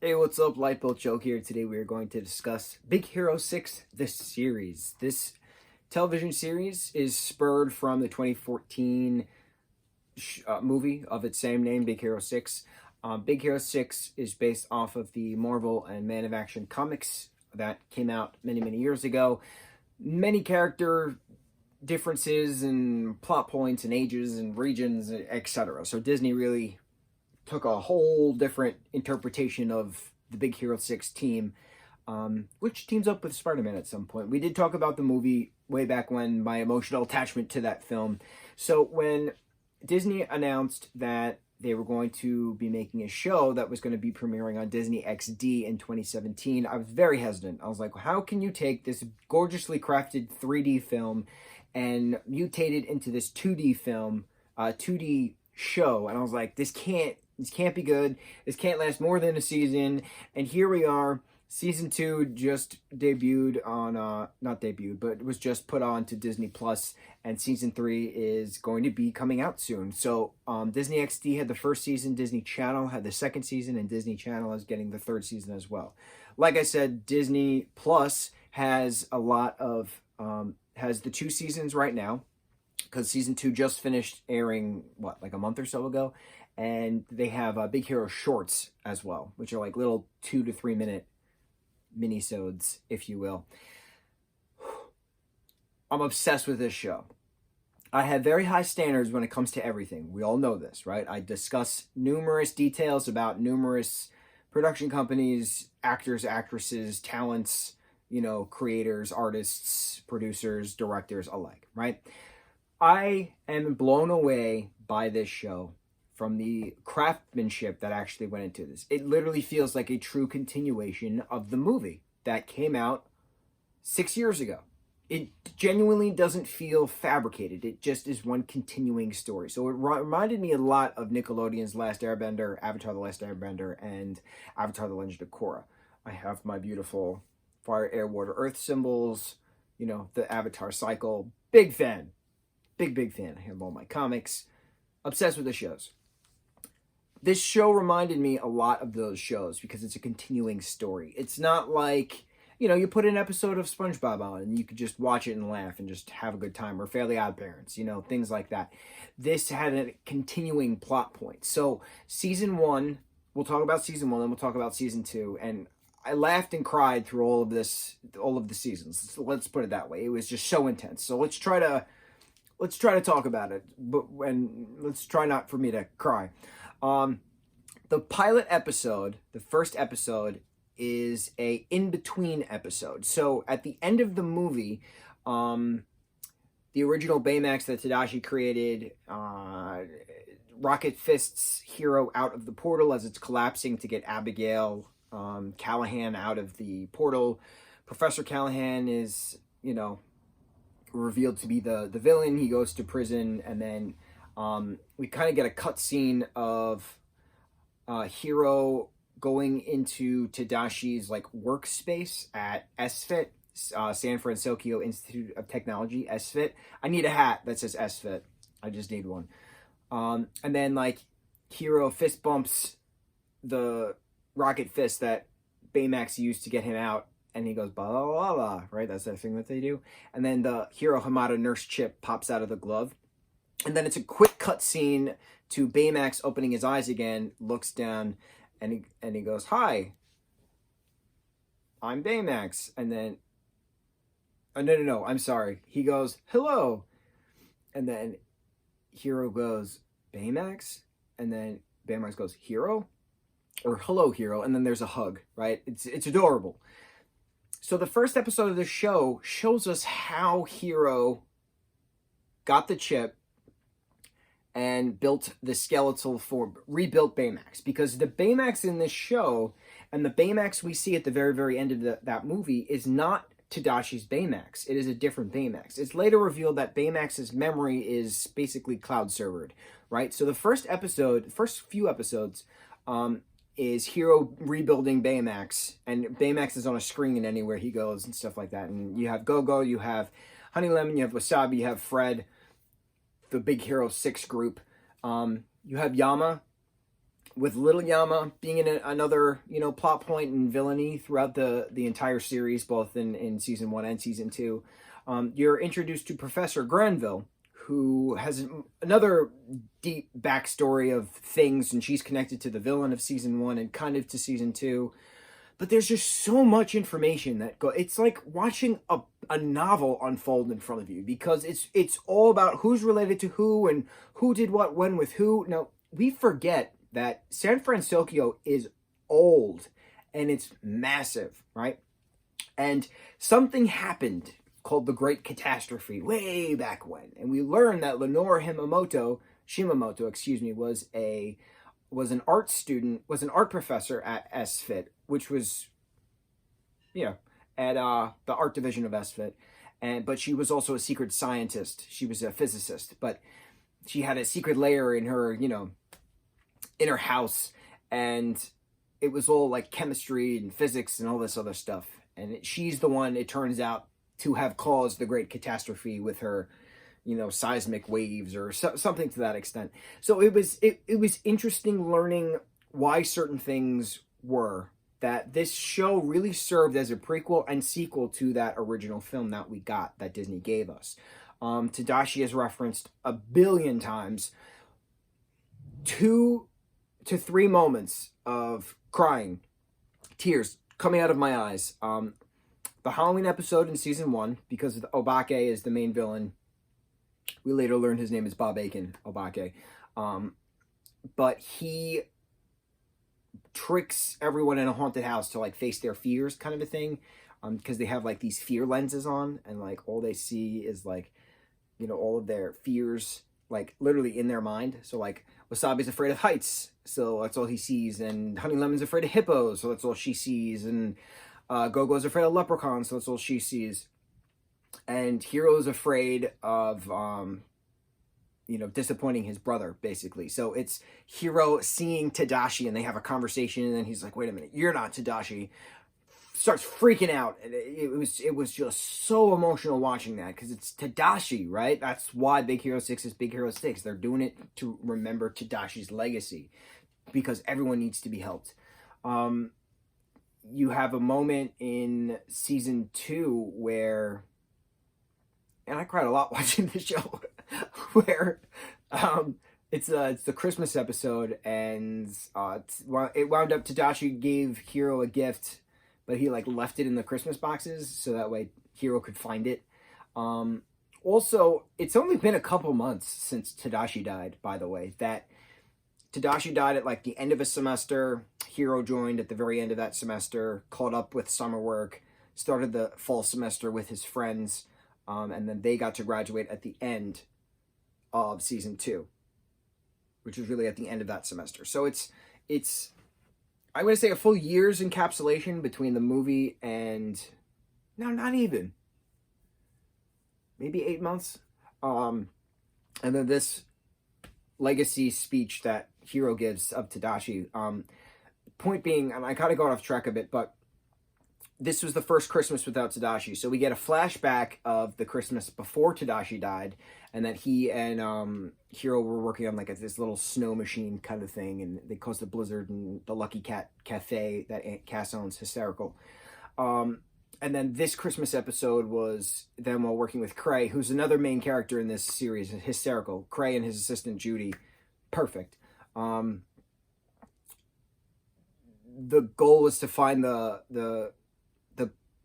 Hey, what's up? Lightboltjoe here. Today we are going to discuss Big Hero 6, the series. This television series is spurred from the 2014 movie of its same name, Big Hero 6. Big Hero 6 is based off of the Marvel and Man of Action comics that came out many, many years ago. Many character differences and plot points and ages and regions, etc. So Disney really took a whole different interpretation of the Big Hero 6 team, which teams up with Spider-Man at some point. We did talk about the movie way back when, my emotional attachment to that film. So when Disney announced that they were going to be making a show that was going to be premiering on Disney XD in 2017, I was very hesitant. I was like, how can you take this gorgeously crafted 3D film and mutate it into this 2D film, 2D show? And I was like, this can't be good. This can't last more than a season. And here we are. Season 2 just debuted on, not debuted, but it was just put on to Disney Plus, and Season 3 is going to be coming out soon. So Disney XD had the first season, Disney Channel had the second season, and Disney Channel is getting the third season as well. Like I said, Disney Plus has a lot of, has the 2 seasons right now, because Season 2 just finished airing, like a month or so ago, and they have Big Hero Shorts as well, which are like little 2 to 3 minute minisodes, if you will. I'm obsessed with this show. I have very high standards when it comes to everything. We all know this, right? I discuss numerous details about numerous production companies, actors, actresses, talents, creators, artists, producers, directors alike, right? I am blown away by this show from the craftsmanship that actually went into this. It literally feels like a true continuation of the movie that came out 6 years ago. It genuinely doesn't feel fabricated. It just is one continuing story. So it reminded me a lot of Nickelodeon's Last Airbender, Avatar: The Last Airbender, and Avatar: The Legend of Korra. I have my beautiful fire, air, water, earth symbols, the Avatar cycle. Big fan. Big fan. I have all my comics. Obsessed with the shows. This show reminded me a lot of those shows because it's a continuing story. It's not like, you put an episode of SpongeBob on and you could just watch it and laugh and just have a good time, or Fairly Odd Parents, things like that. This had a continuing plot point. So season 1, we'll talk about season 1, then we'll talk about season 2, and I laughed and cried through all of the seasons. Let's put it that way. It was just so intense. So let's try to talk about it, let's try not for me to cry. The pilot episode, the first episode, is a in-between episode. So at the end of the movie, the original Baymax that Tadashi created, Rocket Fist's Hero out of the portal as it's collapsing to get Abigail Callahan out of the portal. Professor Callahan is, revealed to be the villain. He goes to prison, and then we kind of get a cutscene of Hero going into Tadashi's workspace at SFIT, San Francisco Institute of Technology, SFIT. I need a hat that says SFIT. I just need one. And then Hero fist bumps the rocket fist that Baymax used to get him out, and he goes, blah, blah, blah, blah, right? That's the thing that they do. And then the Hero Hamada nurse chip pops out of the glove. And then it's a quick cut scene to Baymax opening his eyes again, looks down, and he goes, "Hi, I'm Baymax." And then, no, I'm sorry. He goes, "Hello." And then Hero goes, "Baymax?" And then Baymax goes, "Hero?" Or "Hello, Hero." And then there's a hug, right? It's adorable. So the first episode of the show shows us how Hero got the chip and built the skeletal form, rebuilt Baymax. Because the Baymax in this show and the Baymax we see at the very, very end of that movie is not Tadashi's Baymax. It is a different Baymax. It's later revealed that Baymax's memory is basically cloud servered, right? So the first few episodes, is Hero rebuilding Baymax, and Baymax is on a screen anywhere he goes and stuff like that. And you have Go-Go, you have Honey Lemon, you have Wasabi, you have Fred, the Big Hero 6 group. You have Yama, with Little Yama being in another, plot point and villainy throughout the entire series, both in season 1 and season 2. You're introduced to Professor Granville, who has another deep backstory of things, and she's connected to the villain of season 1 and kind of to season 2. But there's just so much information it's like watching a novel unfold in front of you, because it's all about who's related to who and who did what when with who. Now, we forget that San Francisco is old and it's massive, right? And something happened called the Great Catastrophe way back when. And we learned that Lenore Shimamoto, was an art professor at SFIT, which was, at the art division of SFIT. But she was also a secret scientist. She was a physicist, but she had a secret layer in her, in her house, and it was all like chemistry and physics and all this other stuff. And she's the one, it turns out, to have caused the Great Catastrophe with her, seismic waves or something to that extent. So it was interesting learning why certain things were. That this show really served as a prequel and sequel to that original film that we got, that Disney gave us. Tadashi is referenced a billion times. 2 to 3 moments of crying, tears coming out of my eyes. The Halloween episode in season 1, because Obake is the main villain. We later learned his name is Bob Aiken, Obake. But he tricks everyone in a haunted house to like face their fears, kind of a thing. Because they have like these fear lenses on, and like all they see is like, all of their fears, like literally in their mind. So like Wasabi's afraid of heights, so that's all he sees. And Honey Lemon's afraid of hippos, so that's all she sees. And Gogo's afraid of leprechauns, so that's all she sees. And Hiro's afraid of, disappointing his brother, basically. So it's Hiro seeing Tadashi, and they have a conversation, and then he's like, wait a minute, you're not Tadashi. Starts freaking out. And it was just so emotional watching that, because it's Tadashi, right? That's why Big Hero 6 is Big Hero 6. They're doing it to remember Tadashi's legacy, because everyone needs to be helped. You have a moment in season 2 where, and I cried a lot watching the show, where it's the Christmas episode, and it wound up Tadashi gave Hiro a gift, but he like left it in the Christmas boxes so that way Hiro could find it. Also, it's only been a couple months since Tadashi died, by the way. That Tadashi died at like the end of a semester. Hiro joined at the very end of that semester, caught up with summer work, started the fall semester with his friends, and then they got to graduate at the end of season 2, which was really at the end of that semester. So it's I'm going to say a full year's encapsulation between the movie and, no, not even, maybe 8 months. And then this legacy speech that Hiro gives of Tadashi. Point being, and I kind of got off track a bit, but this was the first Christmas without Tadashi. So we get a flashback of the Christmas before Tadashi died, and that he and Hiro were working on like this little snow machine kind of thing, and they caused a blizzard in the Lucky Cat Cafe that Aunt Cass owns. Hysterical. And then this Christmas episode was them while working with Cray, who's another main character in this series. Hysterical. Cray and his assistant Judy. Perfect. The goal was to find the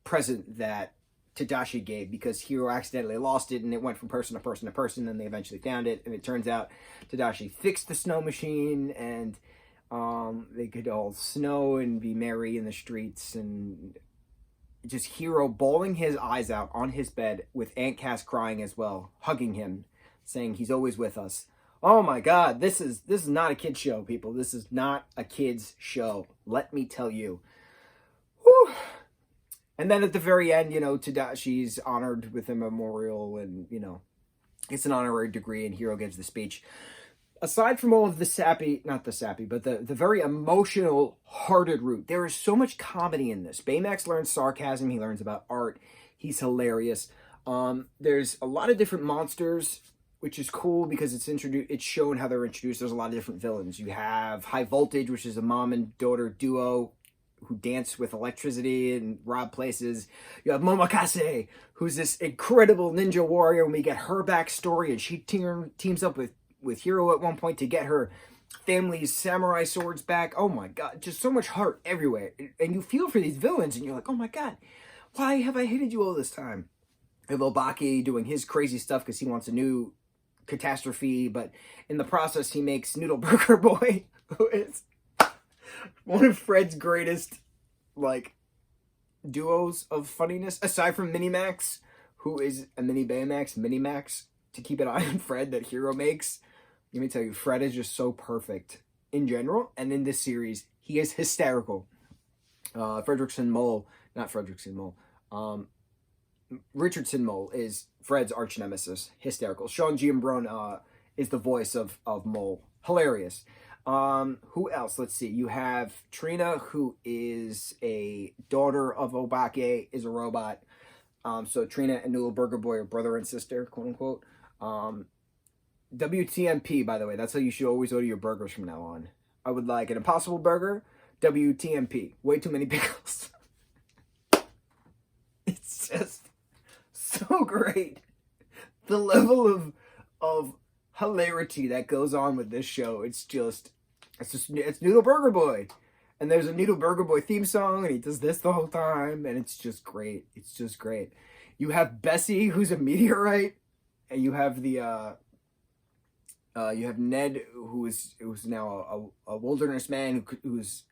present that Tadashi gave, because Hiro accidentally lost it and it went from person to person to person, and they eventually found it, and it turns out Tadashi fixed the snow machine, and they could all snow and be merry in the streets, and just Hiro bawling his eyes out on his bed with Aunt Cass crying as well, hugging him, saying he's always with us. Oh my God, this is not a kid's show, people. This is not a kid's show. Let me tell you. Whew. And then at the very end, Tadashi's honored with a memorial, and, it's an honorary degree, and Hiro gives the speech. Aside from all of the very emotional, hearted route, there is so much comedy in this. Baymax learns sarcasm. He learns about art. He's hilarious. There's a lot of different monsters which is cool because it's shown how they're introduced. There's a lot of different villains. You have High Voltage, which is a mom and daughter duo who dance with electricity and rob places. You have Momakase, who's this incredible ninja warrior, and we get her backstory, and she teams up with Hiro at one point to get her family's samurai swords back. Oh my god, just so much heart everywhere. And you feel for these villains, and you're like, oh my god, why have I hated you all this time? You have Obaki doing his crazy stuff because he wants a new catastrophe, but in the process he makes Noodle Burger Boy, who is one of Fred's greatest, like, duos of funniness, aside from Minimax, who is a mini Baymax, Minimax, to keep an eye on Fred that Hiro makes. Let me tell you, Fred is just so perfect in general, and in this series, he is hysterical. Richardson Mole is Fred's arch nemesis, hysterical. Sean Giambrone is the voice of Mole, hilarious. Who else? Let's see. You have Trina, who is a daughter of Obake, is a robot. So Trina and Noodle Burger Boy are brother and sister, quote unquote. WTMP, by the way, that's how you should always order your burgers from now on. I would like an Impossible Burger, WTMP. Way too many pickles. It's just so great. The level of hilarity that goes on with this show, it's Noodle Burger Boy. And there's a Noodle Burger Boy theme song, and he does this the whole time, and it's just great. It's just great. You have Bessie, who's a meteorite, and you have you have Ned, who's now a wilderness man who's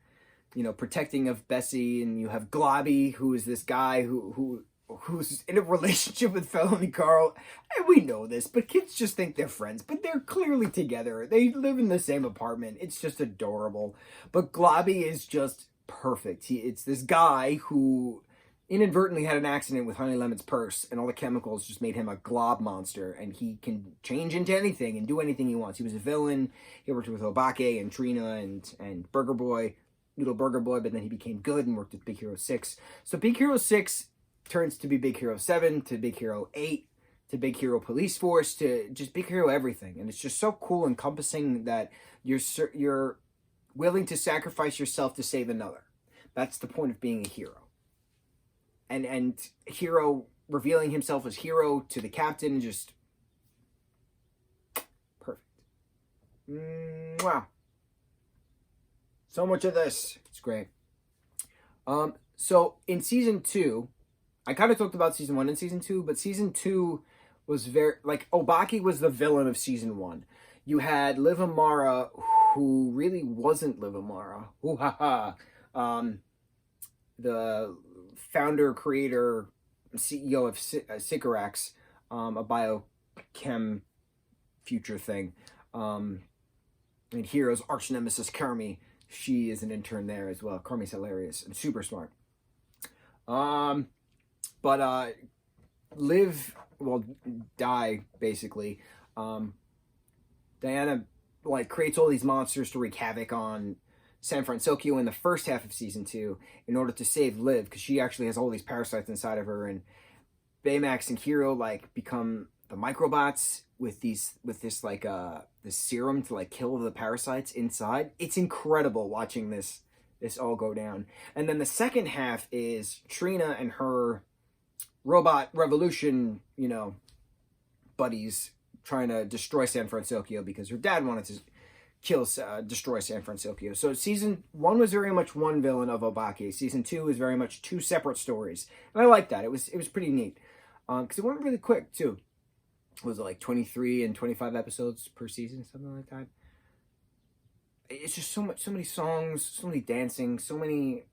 protecting of Bessie, and you have Globby, who is this guy who's in a relationship with Felony Carl, and we know this, but kids just think they're friends, but they're clearly together. They live in the same apartment. It's just adorable. But Globby is just perfect. It's this guy who inadvertently had an accident with Honey Lemon's purse, and all the chemicals just made him a glob monster, and he can change into anything and do anything he wants. He was a villain. He worked with Obake and Trina and Burger Boy, Noodle Burger Boy, but then he became good and worked with Big Hero 6. So Big Hero 6 turns to be Big Hero 7, to Big Hero 8, to Big Hero Police Force, to just Big Hero everything. And it's just so cool, encompassing that you're willing to sacrifice yourself to save another. That's the point of being a hero. And Hero revealing himself as Hero to the captain, just perfect. Wow. So much of this. It's great. So in season 2, I kind of talked about season 1 and season 2, but season 2 was very, like, Obaki was the villain of season 1. You had Liv Amara, who really wasn't Liv Amara. Ooh, ha ha. The founder, creator, CEO of Sycorax, a biochem future thing. And Hero's arch nemesis, Kermi, she is an intern there as well. Kermi's hilarious and super smart. But Liv will die, basically. Diana, like, creates all these monsters to wreak havoc on San Francisco in the first half of season 2 in order to save Liv, because she actually has all these parasites inside of her, and Baymax and Hero, like, become the microbots with this serum to, like, kill the parasites inside. It's incredible watching this all go down. And then the second half is Trina and her robot revolution, buddies trying to destroy San Francisco because her dad wanted to destroy San Francisco. So season 1 was very much one villain of Obake. Season 2 is very much 2 separate stories, and I like that. It was pretty neat because it went really quick too. Was it like 23 and 25 episodes per season, something like that? It's just so many songs, so many dancing, so many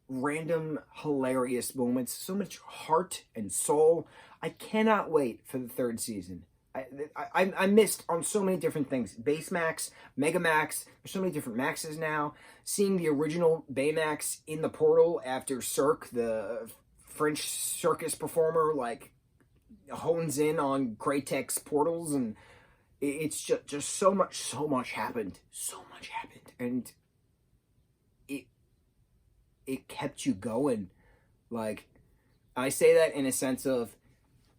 random hilarious moments, so much heart and soul. I cannot wait for the 3rd season. I missed on so many different things. Basemax, Megamax, there's so many different Maxes now. Seeing the original Baymax in the portal after Cirque, the French circus performer, like, hones in on Kraytek's portals, and it's just so much happened. So much happened. And it kept you going. Like, I say that in a sense of,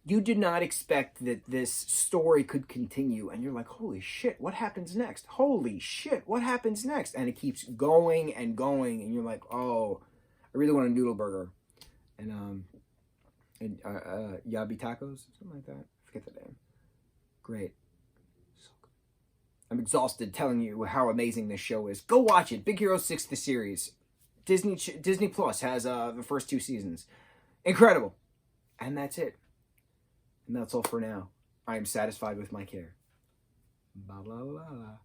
You did not expect that this story could continue, and you're like, holy shit, what happens next? Holy shit, what happens next? And it keeps going and going, and you're like, oh, I really want a noodle burger. And Yabi tacos, something like that. I forget the name. Great. So good. I'm exhausted telling you how amazing this show is. Go watch it. Big Hero 6, the series. Disney Plus has the first 2 seasons. Incredible. And that's it. And that's all for now. I am satisfied with my care. Blah, blah, blah.